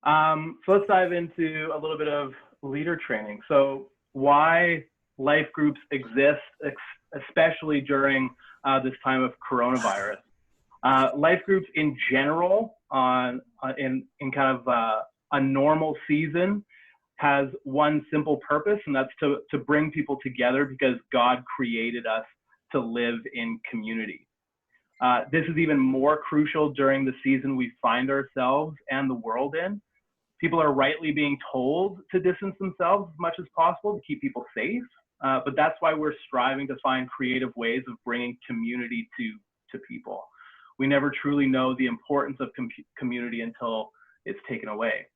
So let's dive into a little bit of leader training. So why life groups exist, especially during this time of coronavirus. Life groups in general, in kind of a normal season, has one simple purpose, and that's to bring people together because God created us to live in community. This is even more crucial during the season we find ourselves and the world in. People are rightly being told to distance themselves as much as possible to keep people safe, but that's why we're striving to find creative ways of bringing community to people. We never truly know the importance of community until it's taken away.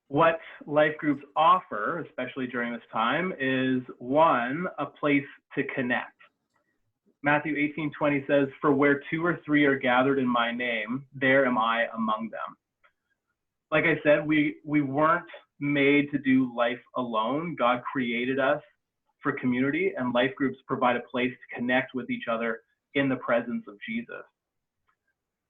What life groups offer, especially during this time, is one, a place to connect. Matthew 18:20 says, "For where 2 or 3 are gathered in my name, there am I among them." Like I said, we weren't made to do life alone. God created us for community, and life groups provide a place to connect with each other in the presence of Jesus.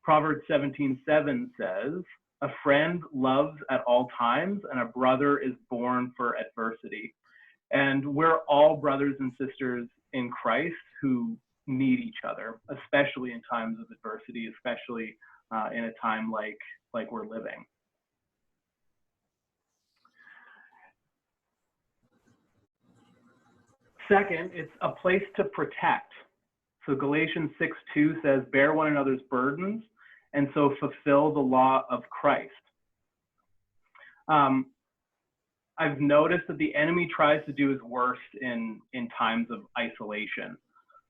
Proverbs 17:7 says, "A friend loves at all times, and a brother is born for adversity." And we're all brothers and sisters in Christ who need each other, especially in times of adversity, especially in a time like we're living. Second, it's a place to protect. So Galatians 6:2 says, "Bear one another's burdens, and so fulfill the law of Christ." I've noticed that the enemy tries to do his worst in times of isolation.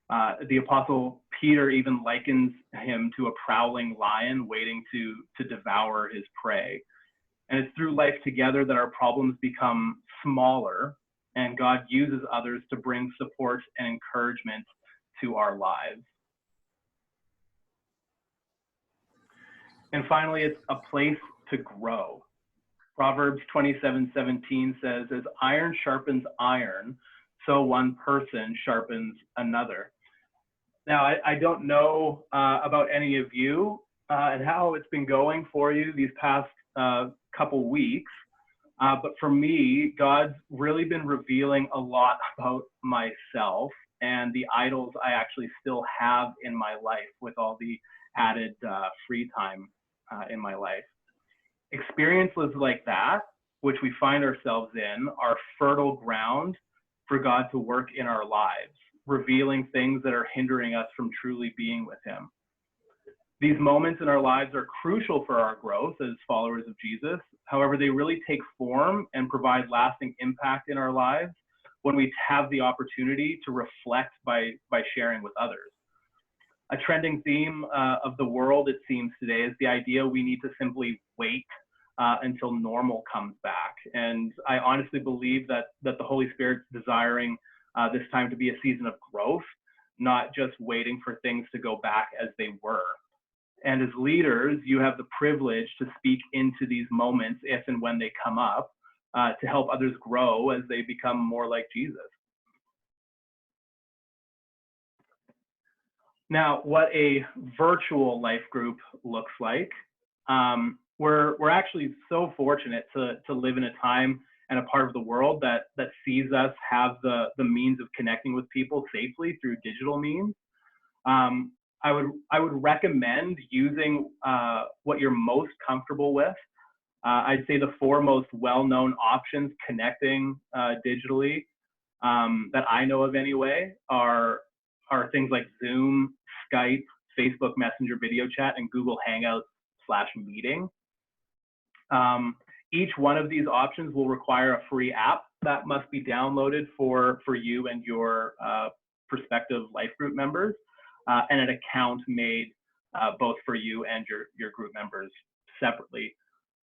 The Apostle Peter even likens him to a prowling lion waiting to devour his prey. And it's through life together that our problems become smaller, and God uses others to bring support and encouragement to our lives. And finally, it's a place to grow. Proverbs 27:17 says, "As iron sharpens iron, so one person sharpens another." Now, I don't know about any of you and how it's been going for you these past couple weeks, but for me, God's really been revealing a lot about myself and the idols I actually still have in my life with all the added free time in my life. Experiences like that, which we find ourselves in, are fertile ground for God to work in our lives, revealing things that are hindering us from truly being with him. These moments in our lives are crucial for our growth as followers of Jesus. However, they really take form and provide lasting impact in our lives when we have the opportunity to reflect by sharing with others. A trending theme of the world, it seems today, is the idea we need to simply wait until normal comes back. And I honestly believe that the Holy Spirit's desiring this time to be a season of growth, not just waiting for things to go back as they were. And as leaders, you have the privilege to speak into these moments if and when they come up to help others grow as they become more like Jesus. Now, what a virtual life group looks like. We're actually so fortunate to live in a time and a part of the world that sees us have the means of connecting with people safely through digital means. I would recommend using what you're most comfortable with. I'd say the 4 most well-known options connecting digitally that I know of anyway are things like Zoom, Skype, Facebook Messenger video chat, and Google Hangouts/meeting. Each one of these options will require a free app that must be downloaded for you and your prospective life group members, and an account made both for you and your group members separately.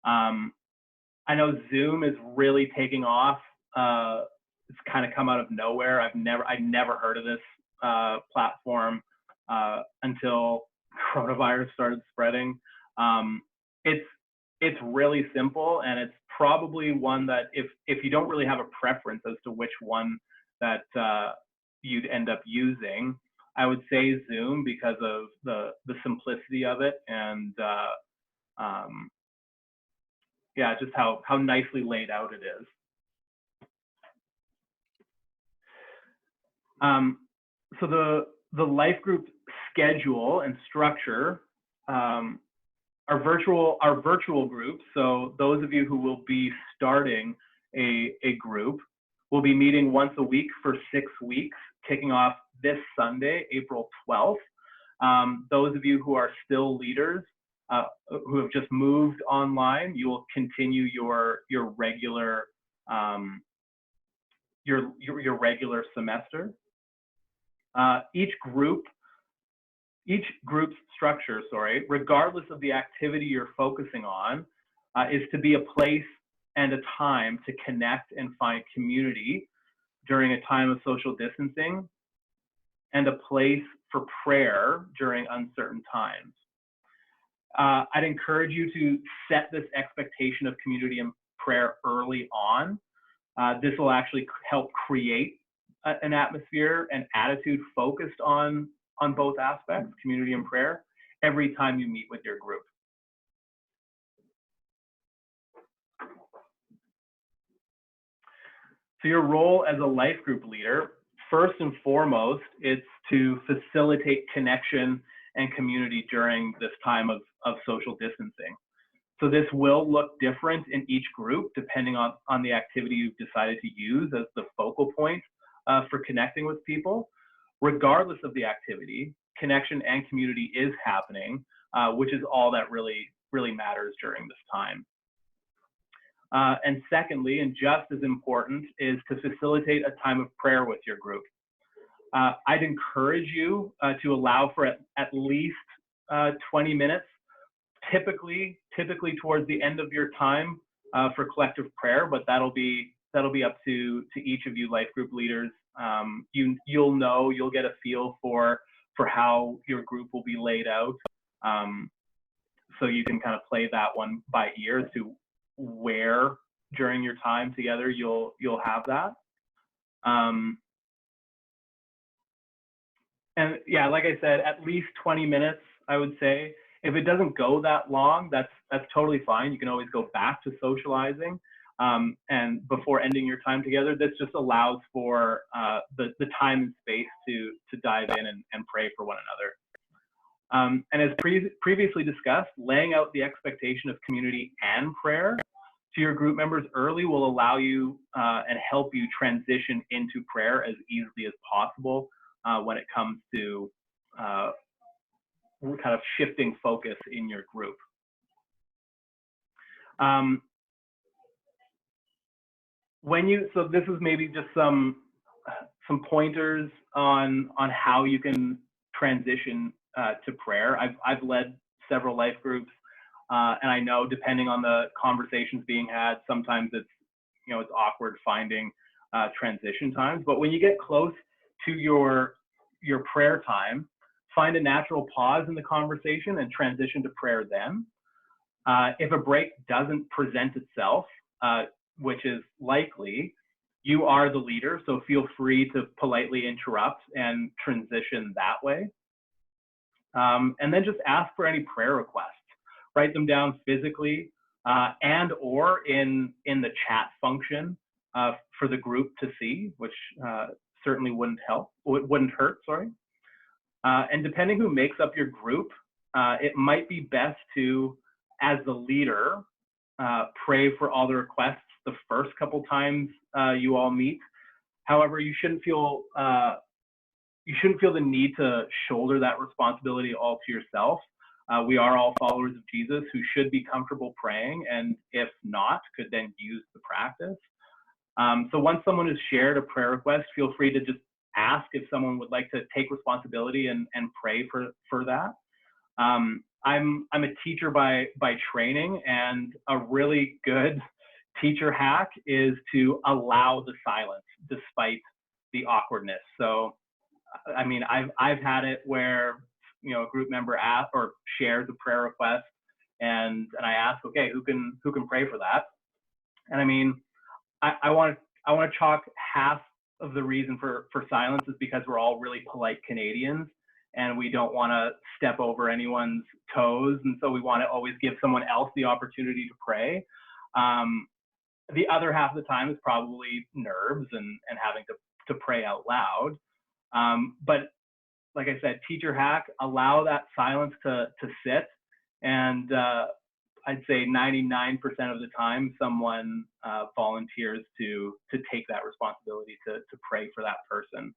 I know Zoom is really taking off. It's kind of come out of nowhere. I'd never heard of this platform until coronavirus started spreading. It's really simple, and it's probably one that if you don't really have a preference as to which one that you'd end up using, I would say Zoom because of the simplicity of it, and yeah, just how nicely laid out it is. So the life group schedule and structure, our virtual groups. So those of you who will be starting a group will be meeting once a week for 6 weeks, kicking off this Sunday, April 12th. Those of you who are still leaders, who have just moved online, you will continue your regular your regular semester. Each group's structure, regardless of the activity you're focusing on, is to be a place and a time to connect and find community during a time of social distancing, and a place for prayer during uncertain times. I'd encourage you to set this expectation of community and prayer early on. This will actually help create an atmosphere and attitude focused on both aspects, community and prayer, every time you meet with your group. So your role as a life group leader, first and foremost, it's to facilitate connection and community during this time of social distancing. So this will look different in each group depending on the activity you've decided to use as the focal point for connecting with people. Regardless of the activity, connection and community is happening, which is all that really matters during this time. And secondly, and just as important, is to facilitate a time of prayer with your group. I'd encourage you to allow for at least 20 minutes, typically towards the end of your time for collective prayer, but that'll be up to each of you life group leaders. You'll get a feel for how your group will be laid out, so you can kind of play that one by ear as to where during your time together you'll have that. And yeah, like I said, at least 20 minutes, I would say. If it doesn't go that long, that's totally fine. You can always go back to socializing. And before ending your time together, this just allows for the time and space to dive in and pray for one another. And as previously discussed, laying out the expectation of community and prayer to your group members early will allow you and help you transition into prayer as easily as possible when it comes to kind of shifting focus in your group. So this is maybe just some pointers on how you can transition to prayer. I've led several life groups, and I know depending on the conversations being had, sometimes it's awkward finding transition times. But when you get close to your prayer time, find a natural pause in the conversation and transition to prayer then. If a break doesn't present itself, which is likely, you are the leader, so feel free to politely interrupt and transition that way. And then just ask for any prayer requests. Write them down physically and or in the chat function for the group to see, which certainly wouldn't hurt, sorry. And depending who makes up your group, it might be best to, as the leader, pray for all the requests the first couple times you all meet. However, you shouldn't feel the need to shoulder that responsibility all to yourself. We are all followers of Jesus who should be comfortable praying, and if not, could then use the practice. So once someone has shared a prayer request, feel free to just ask if someone would like to take responsibility and pray for that. I'm a teacher by training, and a really good teacher hack is to allow the silence despite the awkwardness. So, I mean, I've had it where a group member asks or shares a prayer request, and I ask, okay, who can pray for that? And I mean, I want to chalk half of the reason for silence is because we're all really polite Canadians and we don't want to step over anyone's toes. And so we want to always give someone else the opportunity to pray. The other half of the time is probably nerves and having to pray out loud. But like I said, teacher hack, allow that silence to sit. And I'd say 99% of the time, someone volunteers to take that responsibility to pray for that person.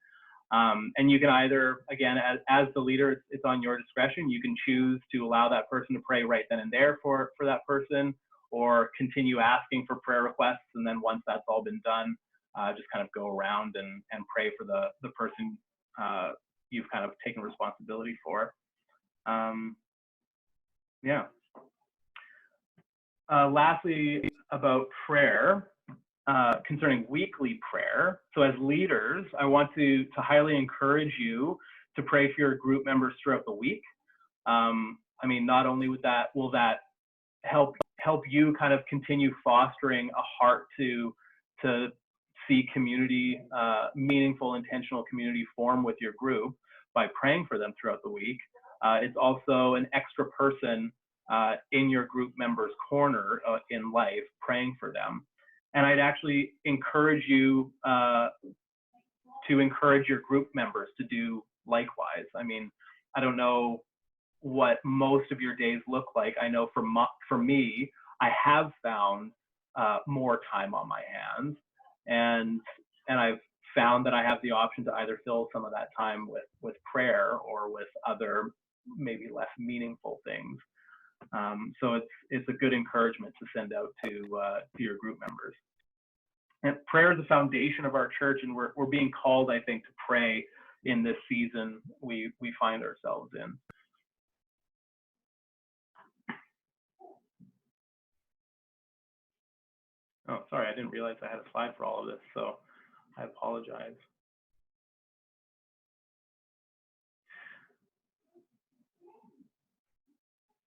And you can either, again, as the leader, it's on your discretion. You can choose to allow that person to pray right then and there for that person, or continue asking for prayer requests. And then once that's all been done, just kind of go around and pray for the person you've kind of taken responsibility for. Yeah. Lastly, about prayer, concerning weekly prayer. So as leaders, I want to highly encourage you to pray for your group members throughout the week. I mean, not only will that help you kind of continue fostering a heart to see community, meaningful, intentional community form with your group by praying for them throughout the week. It's also an extra person in your group members' corner in life, praying for them. And I'd actually encourage you to encourage your group members to do likewise. I mean, I don't know what most of your days look like. I know for me, I have found more time on my hands, and I've found that I have the option to either fill some of that time with prayer or with other maybe less meaningful things. So it's a good encouragement to send out to your group members. And prayer is the foundation of our church, and we're being called, I think, to pray in this season we find ourselves in. Oh, sorry, I didn't realize I had a slide for all of this, so I apologize.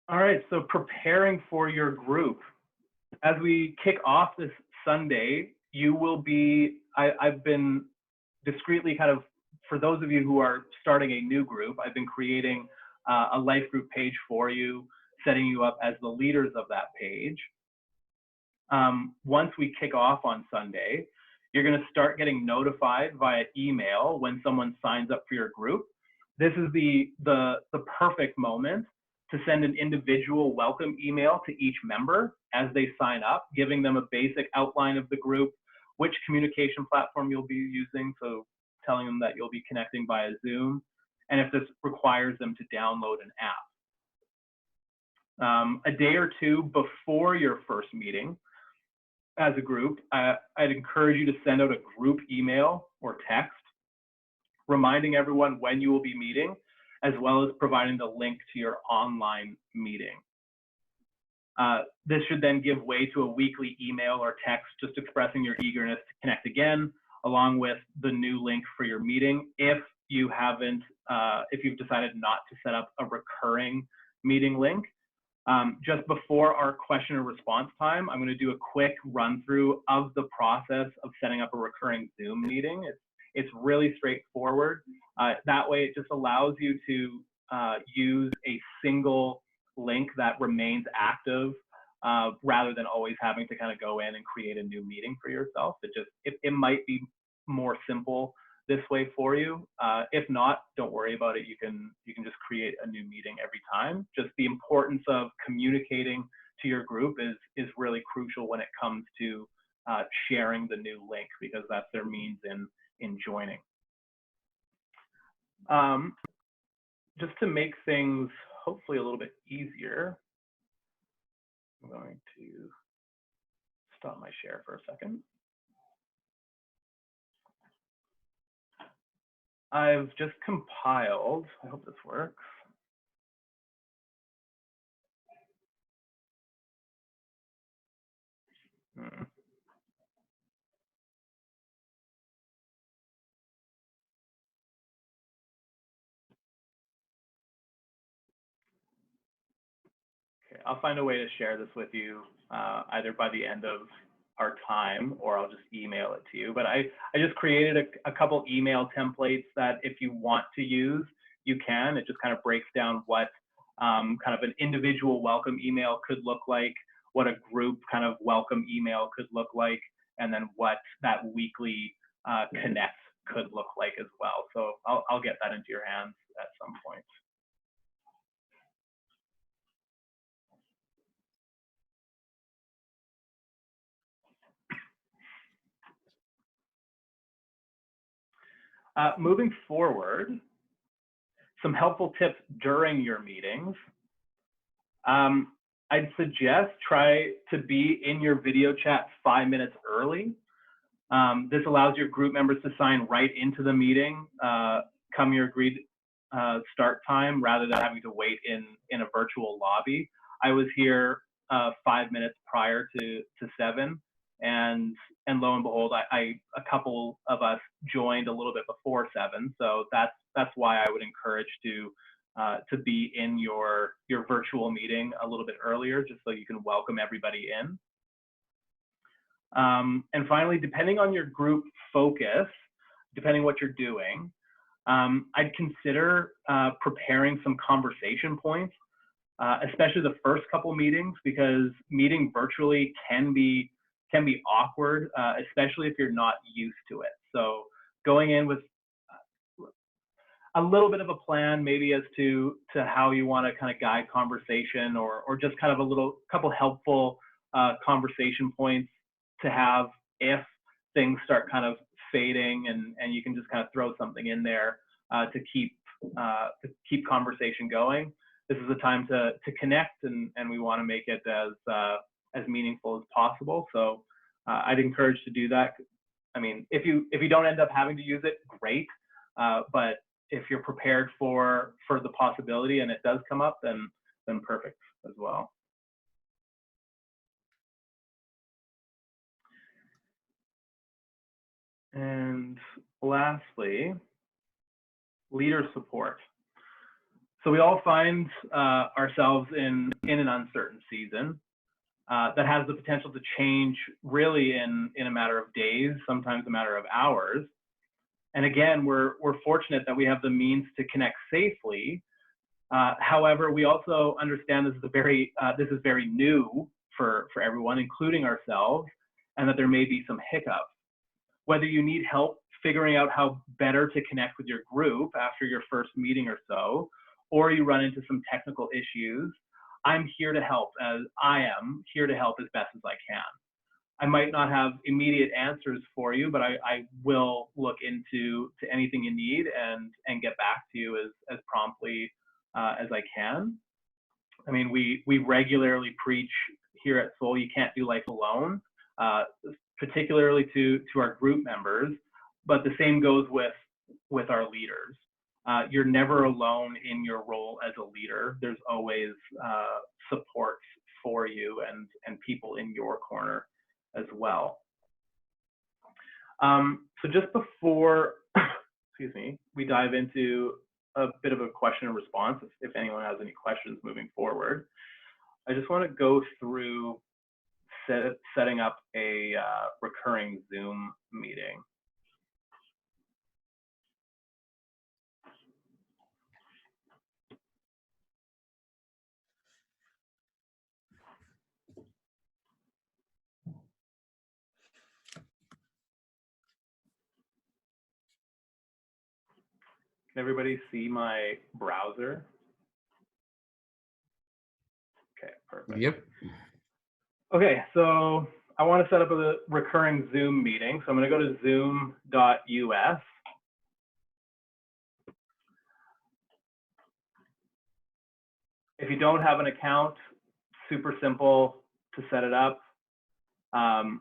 All right, so preparing for your group. As we kick off this Sunday, you will be, I've been discreetly kind of, for those of you who are starting a new group, I've been creating a life group page for you, setting you up as the leaders of that page. Once we kick off on Sunday, you're going to start getting notified via email when someone signs up for your group. This is the perfect moment to send an individual welcome email to each member as they sign up, giving them a basic outline of the group, which communication platform you'll be using, so telling them that you'll be connecting via Zoom, and if this requires them to download an app. A day or two before your first meeting as a group, I'd encourage you to send out a group email or text reminding everyone when you will be meeting, as well as providing the link to your online meeting. This should then give way to a weekly email or text just expressing your eagerness to connect again, along with the new link for your meeting. If you've decided not to set up a recurring meeting link, just before our question and response time, I'm going to do a quick run through of the process of setting up a recurring Zoom meeting. It's really straightforward. That way, it just allows you to use a single link that remains active rather than always having to kind of go in and create a new meeting for yourself. It might be more simple this way for you. If not, don't worry about it. You can just create a new meeting every time. Just the importance of communicating to your group is really crucial when it comes to sharing the new link, because that's their means in joining. Just to make things hopefully a little bit easier, I'm going to stop my share for a second. I've just compiled, I hope this works. Okay, I'll find a way to share this with you either by the end of our time, or I'll just email it to you. But I just created a couple email templates that if you want to use, you can. It just kind of breaks down what kind of an individual welcome email could look like, what a group kind of welcome email could look like, and then what that weekly connect could look like as well. So I'll get that into your hands at some point. Moving forward, some helpful tips during your meetings. I'd suggest try to be in your video chat 5 minutes early. This allows your group members to sign right into the meeting, come your agreed start time, rather than having to wait in a virtual lobby. I was here 5 minutes prior to 7, and lo and behold, a couple of us joined a little bit before 7. So that's why I would encourage to be in your virtual meeting a little bit earlier, just so you can welcome everybody in. And finally, depending on your group focus, depending what you're doing, I'd consider preparing some conversation points, especially the first couple meetings, because meeting virtually can be awkward, especially if you're not used to it. So going in with a little bit of a plan, maybe as to how you want to kind of guide conversation, or just kind of a couple helpful conversation points to have if things start kind of fading, and you can just kind of throw something in there to keep conversation going. This is a time to connect, and we want to make it as meaningful as possible. So I'd encourage to do that. I mean, if you don't end up having to use it, great. But if you're prepared for the possibility and it does come up, then perfect as well. And lastly, leader support. So we all find ourselves in an uncertain season that has the potential to change really in a matter of days, sometimes a matter of hours. And again, we're fortunate that we have the means to connect safely. However, we also understand this is very new for everyone, including ourselves, and that there may be some hiccups. Whether you need help figuring out how better to connect with your group after your first meeting or so, or you run into some technical issues, I'm here to help, as I am here to help as best as I can. I might not have immediate answers for you, but I will look into anything you need and get back to you as promptly as I can. I mean, we regularly preach here at Soul, you can't do life alone, particularly to our group members, but the same goes with our leaders. You're never alone in your role as a leader. There's always support for you and people in your corner as well. So just before, excuse me, we dive into a bit of a question and response, if anyone has any questions moving forward, I just want to go through setting up a recurring Zoom meeting. Can everybody see my browser? Okay, perfect. Yep. Okay, so I want to set up a recurring Zoom meeting. So I'm going to go to zoom.us. If you don't have an account, super simple to set it up. Okay,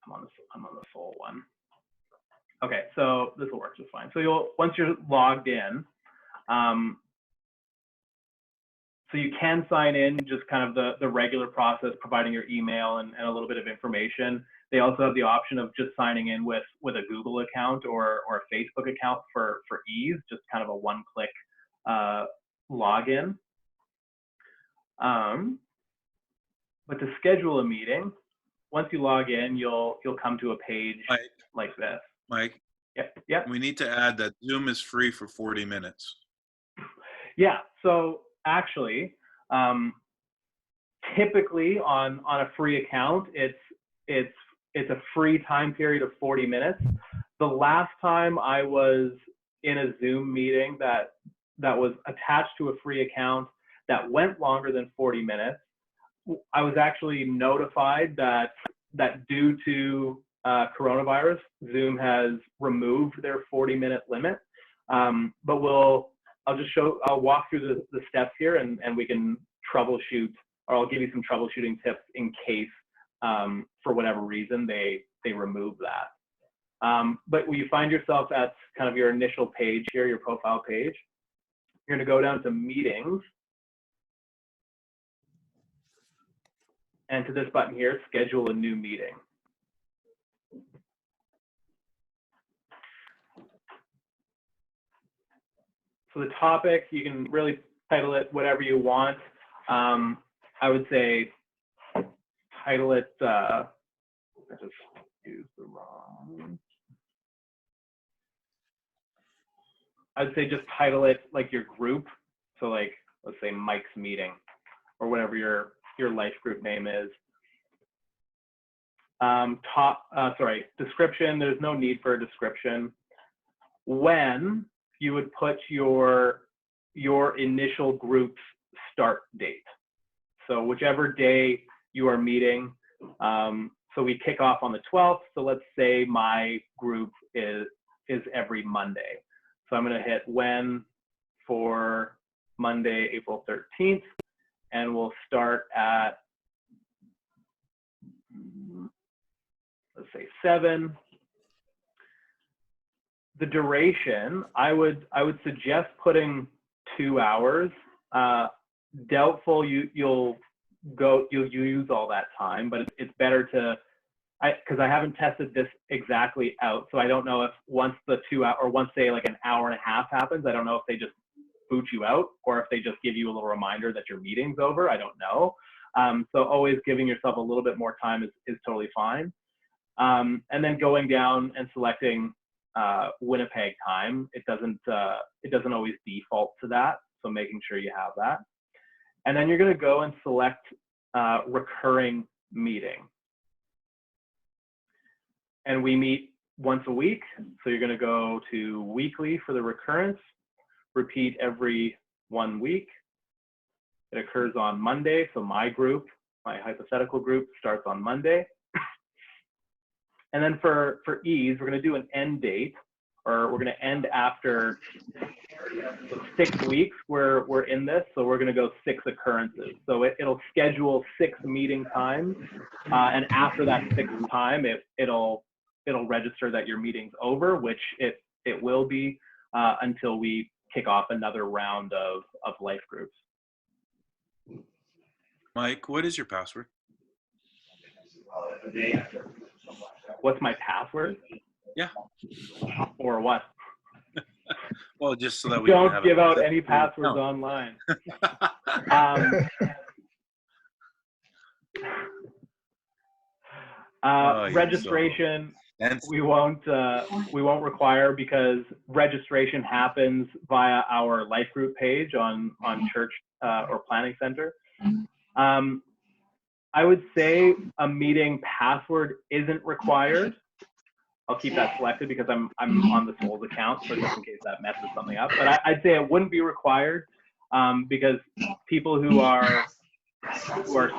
I'm on the full one. Okay, so this will work just fine. So once you're logged in, so you can sign in just kind of the regular process, providing your email and a little bit of information. They also have the option of just signing in with a Google account or a Facebook account for ease, just kind of a one-click login. But to schedule a meeting, once you log in, you'll come to a page Mike, like this. Mike, Yeah. we need to add that Zoom is free for 40 minutes. Yeah. So actually, typically on a free account, it's a free time period of 40 minutes. The last time I was in a Zoom meeting that was attached to a free account that went longer than 40 minutes, I was actually notified that due to coronavirus, Zoom has removed their 40-minute limit. But I'll walk through the steps here, and we can troubleshoot, or I'll give you some troubleshooting tips in case for whatever reason they remove that. But when you find yourself at kind of your initial page here, your profile page, you're going to go down to meetings, and to this button here, schedule a new meeting. So the topic, you can really title it whatever you want. I would say title it, I just used the wrong. I'd say just title it like your group. So like, let's say Mike's meeting, or whatever your life group name is. Description, there's no need for a description. When you would put your initial group's start date. So whichever day you are meeting, so we kick off on the 12th. So let's say my group is every Monday. So I'm going to hit when for Monday, April 13th, and we'll start at, let's say 7. The duration, I would suggest putting 2 hours. Doubtful you'll use all that time, but it's better to, because I haven't tested this exactly out, so I don't know if once the 2 hour, or once say like an hour and a half happens, I don't know if they just boot you out or if they just give you a little reminder that your meeting's over. I don't know. So always giving yourself a little bit more time is totally fine. And then going down and selecting Winnipeg time. It doesn't always default to that, so making sure you have that. And then you're going to go and select recurring meeting. And we meet once a week, so you're going to go to weekly for the recurrence, repeat every 1 week. It occurs on Monday, so my group, my hypothetical group, starts on Monday. And then for ease, we're going to do an end date, or we're going to end after 6 weeks. We're in this, so we're going to go 6 occurrences. So it'll schedule 6 meeting times, and after that 6th time, it'll register that your meeting's over, which it will be until we kick off another round of life groups. Mike, what is your password? What's my password? Yeah. Or what? Well, just so that we don't give out any passwords online. Registration, we won't require, because registration happens via our life group page on Church or Planning Center. I would say a meeting password isn't required. I'll keep that selected because I'm on the Souls account, so just in case that messes something up. But I'd say it wouldn't be required because people who are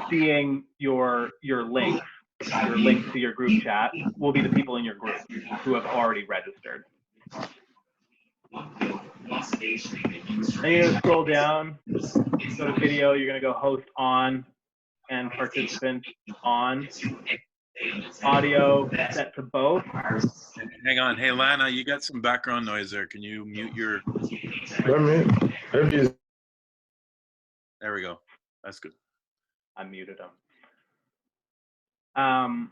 seeing your link to your group chat will be the people in your group who have already registered. Then you're gonna scroll down, go to video. You're gonna go host on and participant on. Audio set to both. Hang on. Hey, Lana, you got some background noise there. Can you mute your... There we go. That's good. I muted them.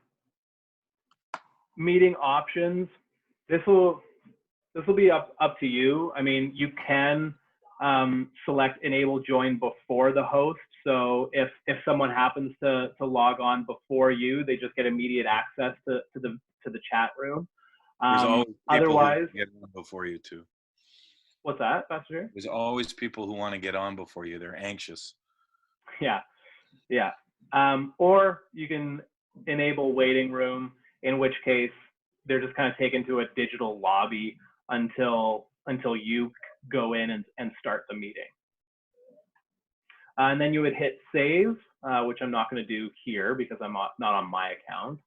Meeting options. This will be up to you. I mean, you can select enable join before the host. So if someone happens to log on before you, they just get immediate access to the chat room. There's always people Otherwise, who get on before you too. what's that, Pastor Jerry? There's always people who want to get on before you. They're anxious. Yeah, yeah. Or you can enable waiting room, in which case they're just kind of taken to a digital lobby until you go in and start the meeting. And then you would hit save, which I'm not going to do here because I'm not on my account.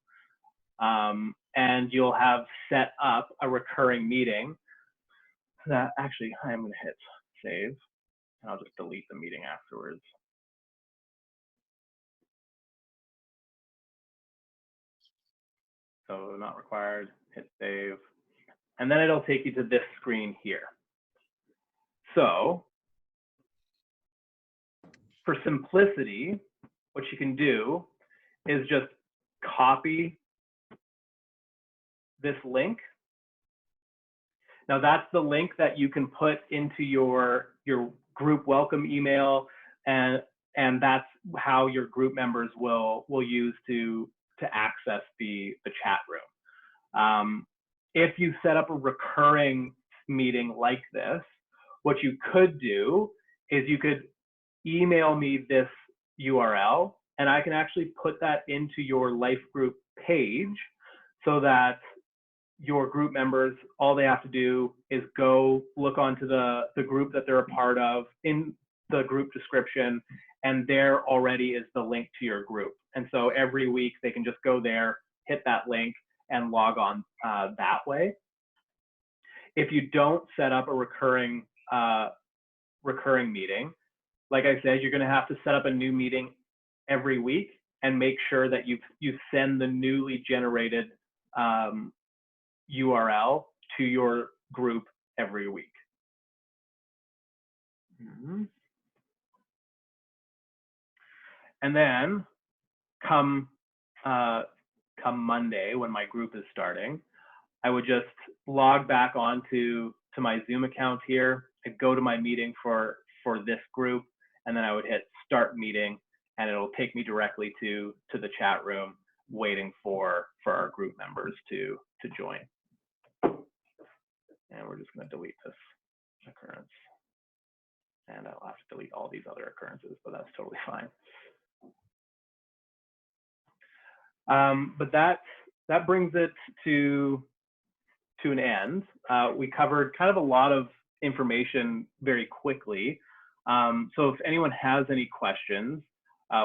And you'll have set up a recurring meeting. That actually, I'm going to hit save, and I'll just delete the meeting afterwards. So not required, hit save. And then it'll take you to this screen here. So for simplicity, what you can do is just copy this link. Now that's the link that you can put into your group welcome email, and that's how your group members will use to access the chat room. If you set up a recurring meeting like this, what you could do is you could email me this URL, and I can actually put that into your life group page so that your group members, all they have to do is go look onto the group that they're a part of in the group description, and there already is the link to your group. And so every week they can just go there, hit that link, and log on that way. If you don't set up a recurring meeting, like I said, you're going to have to set up a new meeting every week and make sure that you send the newly generated URL to your group every week. And then come Monday, when my group is starting, I would just log back onto my Zoom account here. I'd go to my meeting for this group, and then I would hit start meeting, and it'll take me directly to the chat room, waiting for our group members to join. And we're just going to delete this occurrence. And I'll have to delete all these other occurrences, but that's totally fine. But that brings it to an end. We covered kind of a lot of information very quickly. So if anyone has any questions,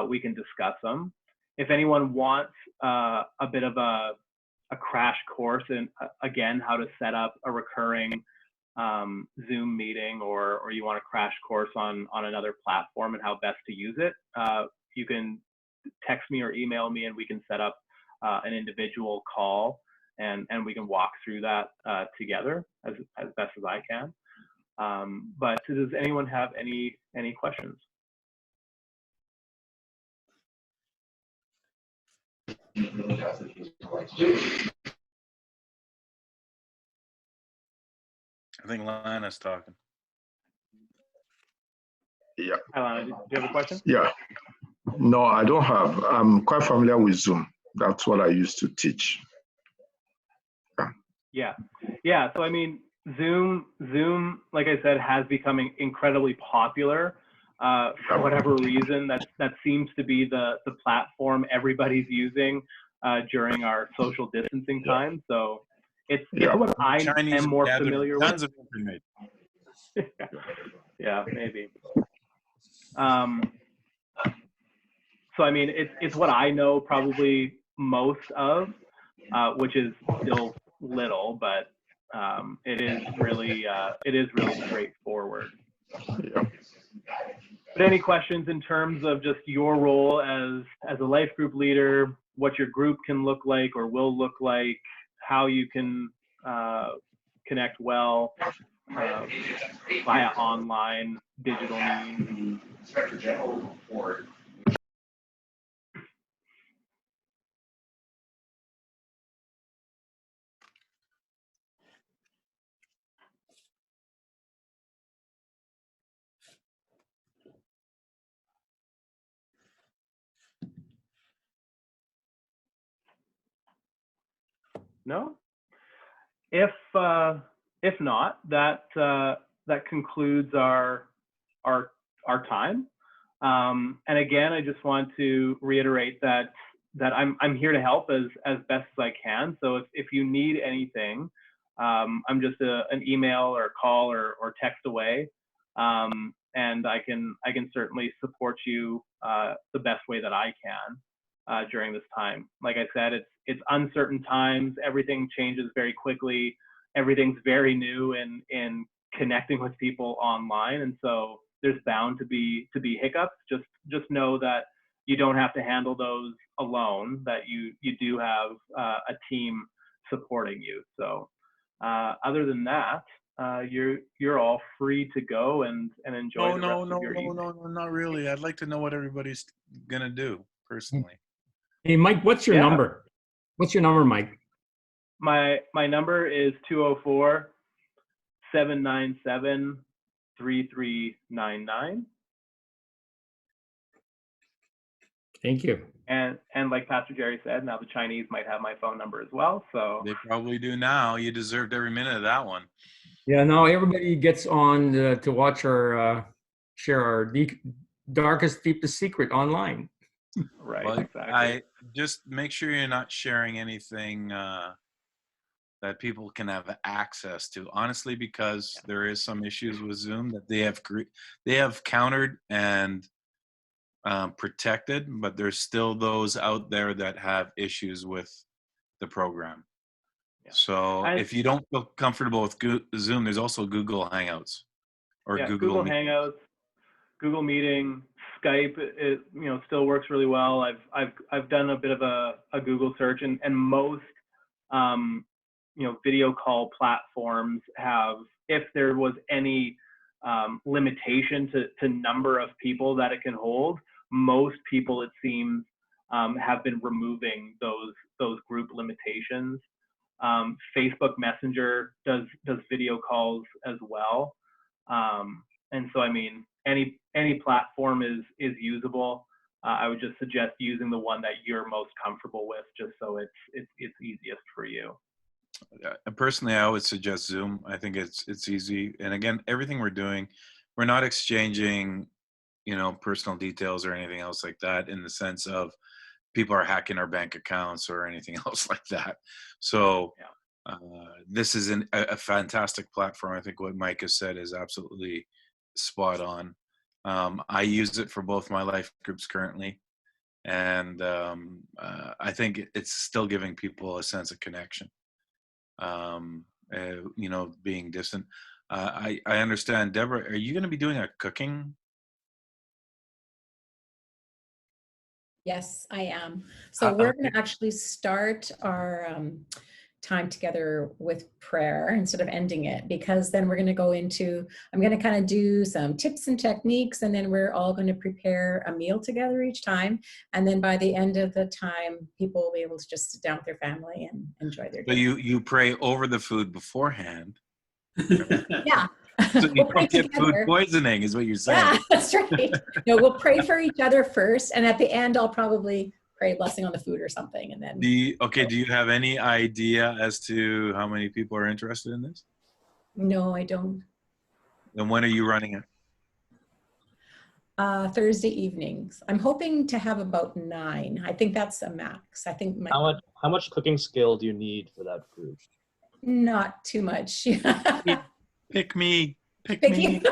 we can discuss them. If anyone wants a bit of a crash course in, again, how to set up a recurring Zoom meeting, or you want a crash course on another platform and how best to use it, you can text me or email me, and we can set up an individual call, and we can walk through that together as best as I can. But does anyone have any questions? I think Lana's talking. Yeah. Lana, do you have a question? Yeah. No, I don't have. I'm quite familiar with Zoom. That's what I used to teach. Yeah. So I mean, Zoom, like I said, has become incredibly popular. For whatever reason, that seems to be the platform everybody's using during our social distancing time. So it's what I Chinese am more familiar with. tons of information. Yeah, maybe. So I mean, it's what I know probably most of, which is still little, but it is really straightforward. Yeah. But any questions in terms of just your role as a life group leader, what your group can look like or will look like, how you can connect well via online digital means? Inspector General report No? If not, that concludes our time. And again, I just want to reiterate that I'm here to help as best as I can. So if you need anything, I'm just an email or call or text away, and I can certainly support you the best way that I can during this time. Like I said, it's uncertain times. Everything changes very quickly. Everything's very new in connecting with people online, and so there's bound to be hiccups. Just know that you don't have to handle those alone. That you do have a team supporting you. So other than that, you're all free to go and enjoy the rest of your evening. No, not really. I'd like to know what everybody's gonna do personally. Hey, Mike, what's your number? What's your number, Mike? My number is 204-797-3399. Thank you. And like Pastor Jerry said, now the Chinese might have my phone number as well. So They probably do now. You deserved every minute of that one. Yeah, now everybody gets on to watch our share our darkest, deepest secret online. right, Well, exactly. I just make sure you're not sharing anything that people can have access to. Honestly, because there is some issues with Zoom that they have countered and protected, but there's still those out there that have issues with the program. Yeah. So if you don't feel comfortable with Zoom, there's also Google Hangouts or Google Hangouts, Google Meeting, Skype. It still works really well. I've done a bit of a Google search, and most video call platforms have, if there was any limitation to number of people that it can hold, most people, it seems, have been removing those group limitations. Facebook Messenger does video calls as well, and so I mean any platform is usable. I would just suggest using the one that you're most comfortable with, just so it's easiest for you. Personally, I would suggest Zoom. I think it's easy, and again, everything we're doing, we're not exchanging personal details or anything else like that, in the sense of people are hacking our bank accounts or anything else like that. So this is a fantastic platform. I think what Mike has said is absolutely spot on. I use it for both my life groups currently, and I think it's still giving people a sense of connection, being distant. I understand. Deborah, are you going to be doing a cooking? Yes, I am. So we're going to actually start our time together with prayer instead of ending it, because then we're going to go into, I'm going to kind of do some tips and techniques, and then we're all going to prepare a meal together each time. And then by the end of the time, people will be able to just sit down with their family and enjoy their day. So you pray over the food beforehand. Yeah. So you don't get food poisoning, is what you're saying. Yeah, that's right. No, we'll pray for each other first, and at the end, I'll probably pray a blessing on the food or something, and then. Do you have any idea as to how many people are interested in this? No, I don't. Then when are you running it? Thursday evenings. I'm hoping to have about 9. I think that's a max. I think. How much cooking skill do you need for that group? Not too much. Pick me. Picking.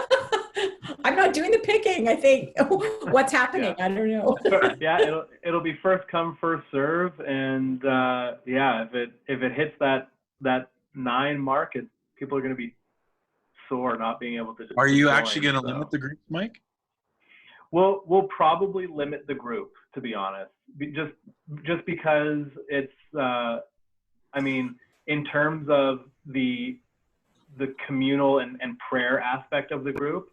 I'm not doing the picking, I think. What's happening? I don't know. Yeah, it'll be first come, first serve, and if it hits that 9 mark, people are going to be sore not being able to. Are you actually going to limit the group, Mike? We'll probably limit the group, to be honest, just because it's. I mean, in terms of the communal and prayer aspect of the group,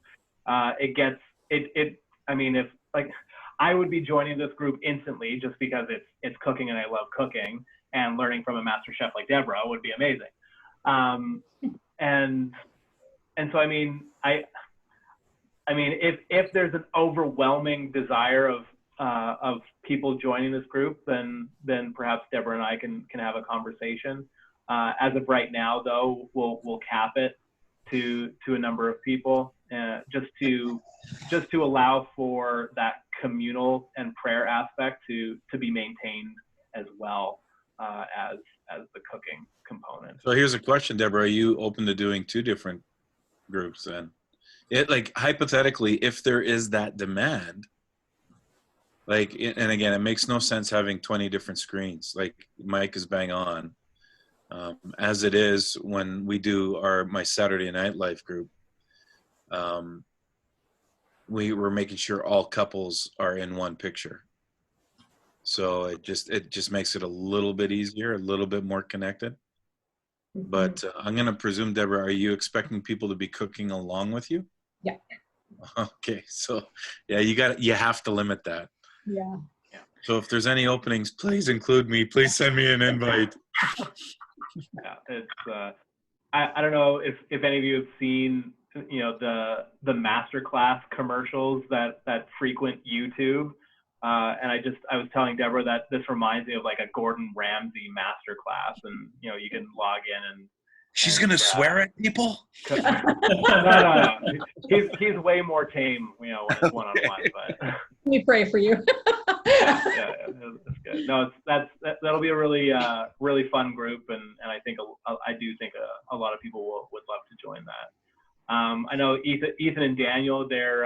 it gets it. I mean, if like I would be joining this group instantly just because it's cooking and I love cooking, and learning from a master chef like Deborah would be amazing. And so I mean if there's an overwhelming desire of people joining this group, then perhaps Deborah and I can have a conversation. As of right now, though, we'll cap it to a number of people, just to allow for that communal and prayer aspect to be maintained as well as the cooking component. So here's a question, Deborah. Are you open to doing 2 different groups then? It, like, hypothetically, if there is that demand, like, and again, it makes no sense having 20 different screens. Like Mike is bang on. As it is when we do my Saturday Night Live group, we were making sure all couples are in one picture. So it just makes it a little bit easier, a little bit more connected. But I'm going to presume, Deborah, are you expecting people to be cooking along with you? Yeah. Okay. So yeah, you have to limit that. Yeah. So if there's any openings, please include me. Please send me an invite. Yeah, it's I don't know if any of you have seen, you know, the masterclass commercials that frequent YouTube, and I was telling Deborah that this reminds me of like a Gordon Ramsay masterclass, and you know, you can log in and She's gonna swear at people? no. He's way more tame, you know, when it's one-on-one. But Let me pray for you. yeah, that's good. No, that'll be a really really fun group, and I think I do think a lot of people would love to join that. I know Ethan and Daniel, they're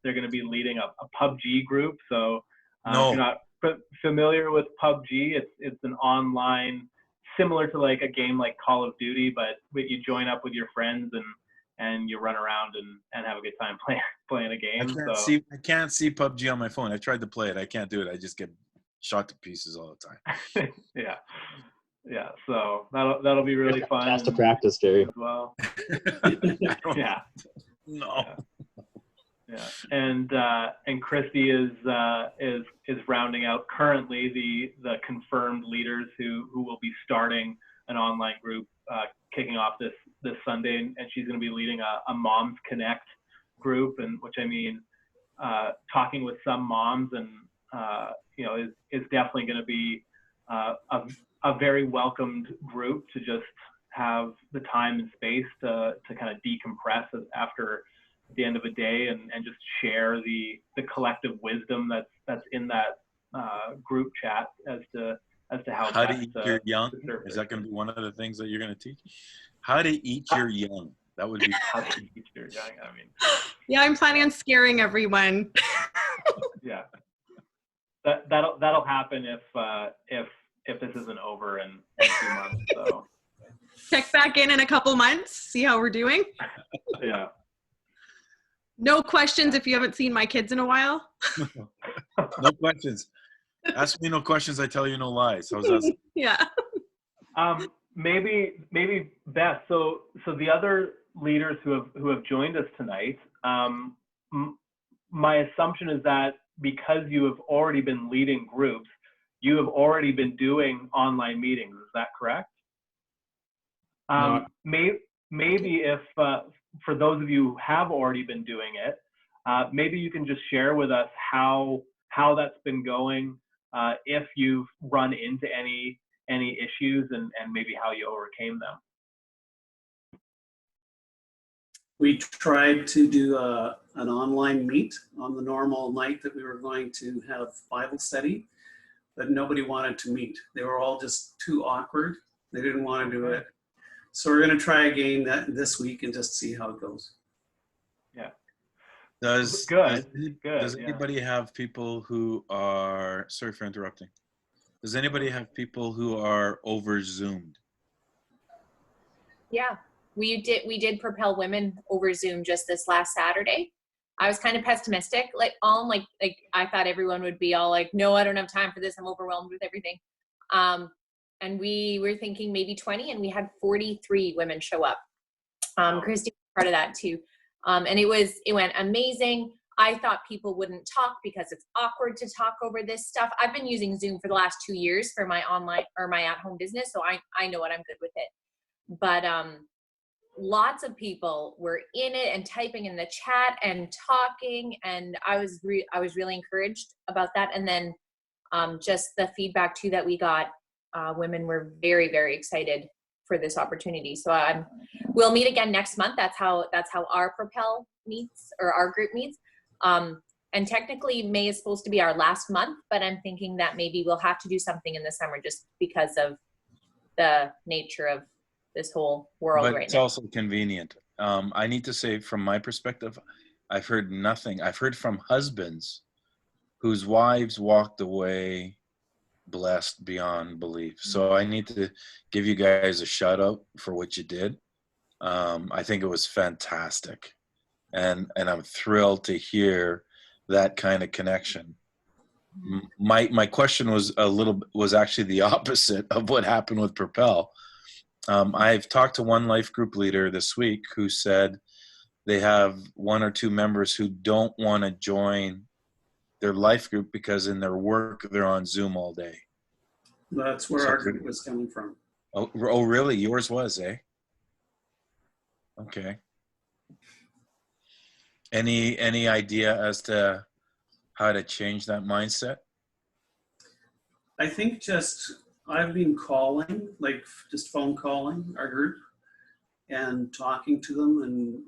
going to be leading a PUBG group. So if you're not familiar with PUBG, it's an online, similar to like a game like Call of Duty, but you join up with your friends and you run around and have a good time playing a game. I can't see PUBG on my phone. I tried to play it. I can't do it. I just get shot to pieces all the time. Yeah. So that'll be really fun. Has to practice, Jerry. As well. Yeah. No. Yeah. And Christy is rounding out currently the confirmed leaders who will be starting an online group kicking off this Sunday, and she's going to be leading a Moms Connect group, and which I mean, talking with some moms and you know, is definitely going to be a very welcomed group to just have the time and space to kind of decompress after the end of a day and just share the collective wisdom that's in that group chat as to how to eat your young. Is that going to be one of the things that you're going to teach? How to eat your young. That would be how to eat your young. I mean, yeah, I'm planning on scaring everyone. Yeah, that'll happen if this isn't over in 2 months. So Check back in a couple months, see how we're doing. Yeah. No questions if you haven't seen my kids in a while. No questions. Ask me no questions. I tell you no lies. How's that? Yeah. Maybe Beth. So the other leaders who have joined us tonight, my assumption is that because you have already been leading groups, you have already been doing online meetings. Is that correct? No. Maybe if for those of you who have already been doing it, maybe you can just share with us how that's been going, if you've run into any issues and maybe how you overcame them. We tried to do an online meet on the normal night that we were going to have Bible study, but nobody wanted to meet. They were all just too awkward. They didn't want to do it. So we're going to try again this week and just see how it goes. Yeah. Does anybody have people who are, sorry for interrupting. Does anybody have people who are over Zoomed? Yeah, we did Propel Women over Zoom just this last Saturday. I was kind of pessimistic, like I thought everyone would be all like, no, I don't have time for this. I'm overwhelmed with everything. And we were thinking maybe 20, and we had 43 women show up. Christy was part of that too. And it went amazing. I thought people wouldn't talk because it's awkward to talk over this stuff. I've been using Zoom for the last 2 years for my online or my at-home business, so I know what I'm good with it. But lots of people were in it and typing in the chat and talking, and I was really encouraged about that. And then just the feedback too that we got, women were very, very excited for this opportunity. So we'll meet again next month. That's how our Propel meets, or our group meets. And technically May is supposed to be our last month, but I'm thinking that maybe we'll have to do something in the summer just because of the nature of this whole world But right it's now. also convenient. I need to say, from my perspective, I've heard nothing. I've heard from husbands whose wives walked away blessed beyond belief. So I need to give you guys a shout out for what you did. I think it was fantastic, and I'm thrilled to hear that kind of connection. My question was actually the opposite of what happened with Propel. I've talked to one life group leader this week who said they have 1 or 2 members who don't want to join their life group because in their work they're on Zoom all day. That's where our group was coming from. Oh, really? Yours was, eh? Okay. Any idea as to how to change that mindset? I think I've been calling, like just phone calling our group and talking to them, and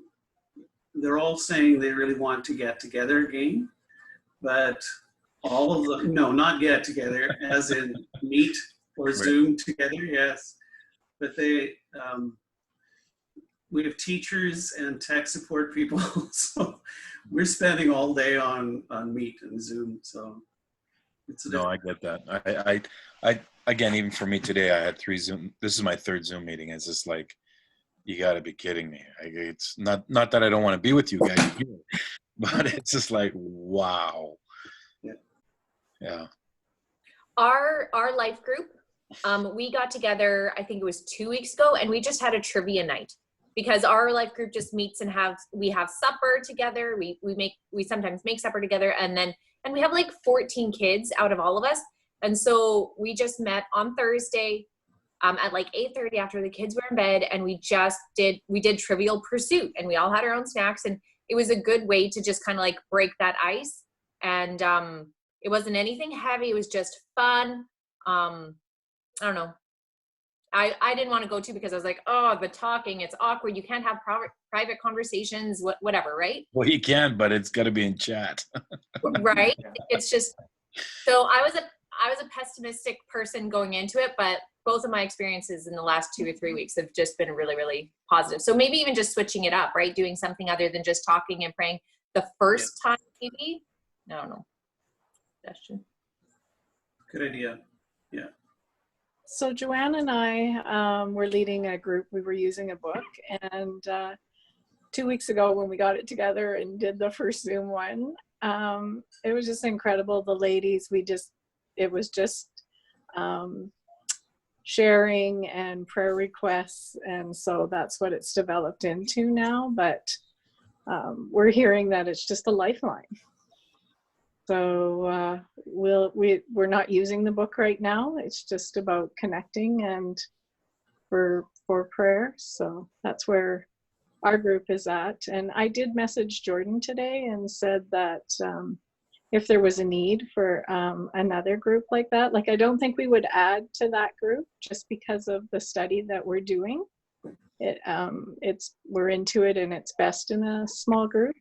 they're all saying they really want to get together again, but all of them, no, not get together, as in meet or Right. Zoom together, yes. But we have teachers and tech support people, so we're spending all day on Meet and Zoom, so it's a No, I get that. I again, even for me today, I had 3 Zoom. This is my 3rd Zoom meeting. It's just like, you got to be kidding me. It's not that I don't want to be with you guys, but it's just like, wow. Yeah. Our life group, we got together, I think it was 2 weeks ago, and we just had a trivia night because our life group just meets and we have supper together. We sometimes make supper together, and we have like 14 kids out of all of us. And so we just met on Thursday at like 8:30 after the kids were in bed, and we did Trivial Pursuit, and we all had our own snacks, and it was a good way to just kind of like break that ice. And it wasn't anything heavy. It was just fun. I don't know. I didn't want to go to because I was like, oh, the talking, it's awkward. You can't have private conversations, whatever, right? Well, you can, but it's got to be in chat. Right. It's just, so I was a pessimistic person going into it, but both of my experiences in the last 2 or 3 weeks have just been really, really positive. So maybe even just switching it up, right? Doing something other than just talking and praying the first time, maybe. I don't know. Suggestion. good idea. Yeah. So Joanne and I were leading a group. We were using a book, and 2 weeks ago when we got it together and did the first Zoom one, it was just incredible. The ladies, it was just sharing and prayer requests, and so that's what it's developed into now. But we're hearing that it's just a lifeline. So we're not using the book right now. It's just about connecting and for prayer. So that's where our group is at. And I did message Jordan today and said that if there was a need for another group like that, like I don't think we would add to that group just because of the study that we're doing. We're into it, and it's best in a small group.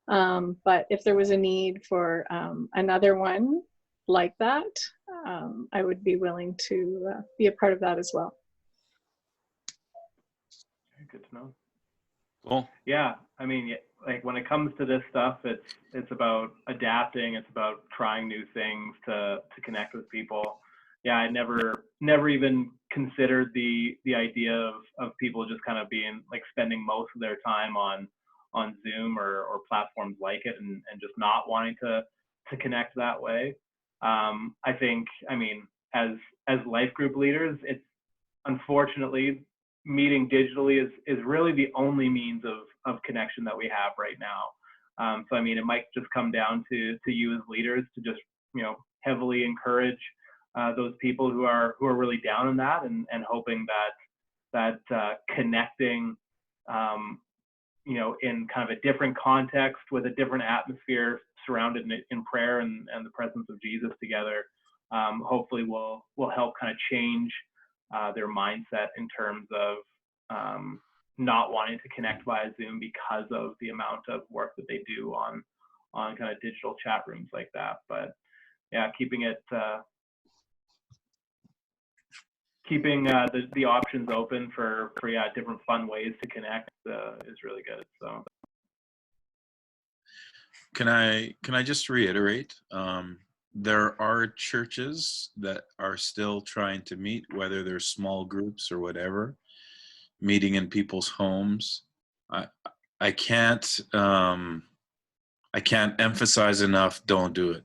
But if there was a need for another one like that, I would be willing to be a part of that as well. Good to know. Cool. Yeah, I mean, like when it comes to this stuff, it's about adapting. It's about trying new things to connect with people. Yeah, I never even considered the idea of people just kind of being like spending most of their time on Zoom or platforms like it and just not wanting to connect that way. I think, I mean, as life group leaders, it's unfortunately meeting digitally is really the only means of connection that we have right now. So I mean, it might just come down to you as leaders to just, heavily encourage those people who are really down in that and hoping that connecting in kind of a different context with a different atmosphere surrounded in prayer and the presence of Jesus together, hopefully will help kind of change their mindset in terms of not wanting to connect via Zoom because of the amount of work that they do on kind of digital chat rooms like that. But yeah, keeping the options open for different fun ways to connect is really good. So Can I just reiterate? There are churches that are still trying to meet, whether they're small groups or whatever, meeting in people's homes. I can't emphasize enough, don't do it.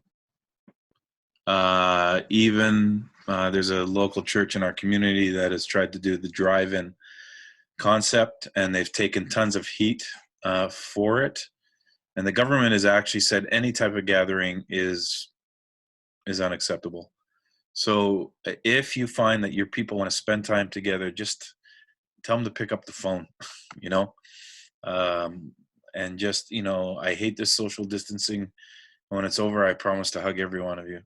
Even there's a local church in our community that has tried to do the drive-in concept, and they've taken tons of heat for it. And the government has actually said any type of gathering is unacceptable. So if you find that your people want to spend time together, just tell them to pick up the phone, you know, and just, you know, I hate this social distancing. When it's over, I promise to hug every one of you.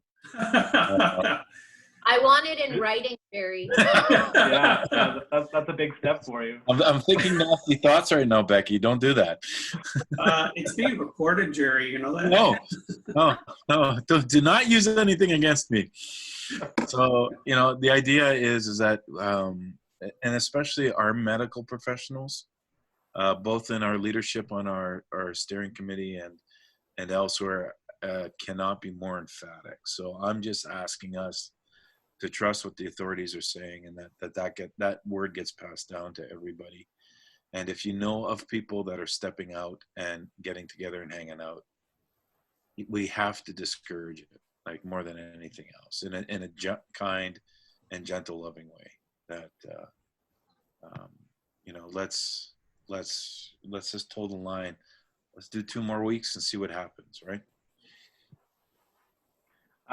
I want it in writing, Jerry. yeah, that's a big step for you. I'm thinking nasty thoughts right now, Becky. Don't do that. It's being recorded, Jerry. You know that? No. Do not use anything against me. So, you know, the idea is that, and especially our medical professionals, both in our leadership on our steering committee and elsewhere, cannot be more emphatic. So I'm just asking us to trust what the authorities are saying, and that word gets passed down to everybody. And if you know of people that are stepping out and getting together and hanging out, we have to discourage it, like more than anything else, in a kind and gentle, loving way. That you know, let's just toe the line. Let's do 2 more weeks and see what happens, right?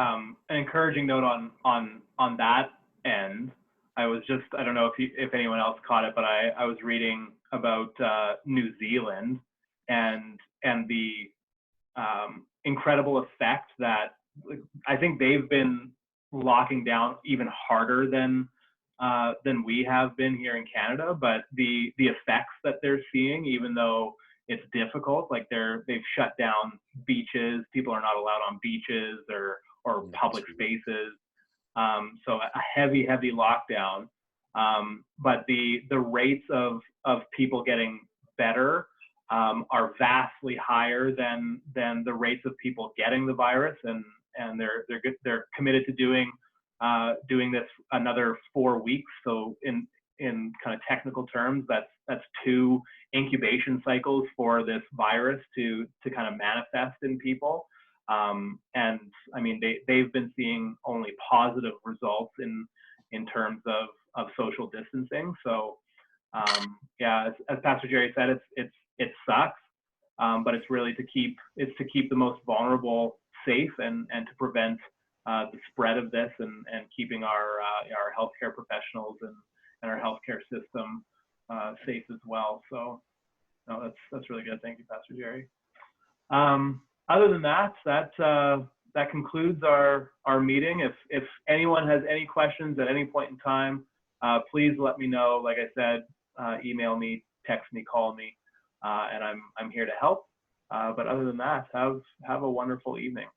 An encouraging note on that end. I don't know if anyone else caught it, but I was reading about New Zealand and the incredible effect that I think they've been locking down even harder than we have been here in Canada. But the effects that they're seeing, even though it's difficult, like they've shut down beaches. People are not allowed on beaches or public spaces. So a heavy lockdown. But the rates of people getting better are vastly higher than the rates of people getting the virus, and they're committed to doing this another 4 weeks. So in kind of technical terms, that's 2 incubation cycles for this virus to kind of manifest in people. And I mean, they've been seeing only positive results in terms of social distancing. So yeah, as Pastor Jerry said, it sucks, but it's really to keep the most vulnerable safe and to prevent the spread of this and keeping our healthcare professionals and our healthcare system safe as well. So no, that's really good. Thank you, Pastor Jerry. Other than that concludes our meeting. If anyone has any questions at any point in time, please let me know. Like I said, email me, text me, call me, and I'm here to help. But other than that, have a wonderful evening.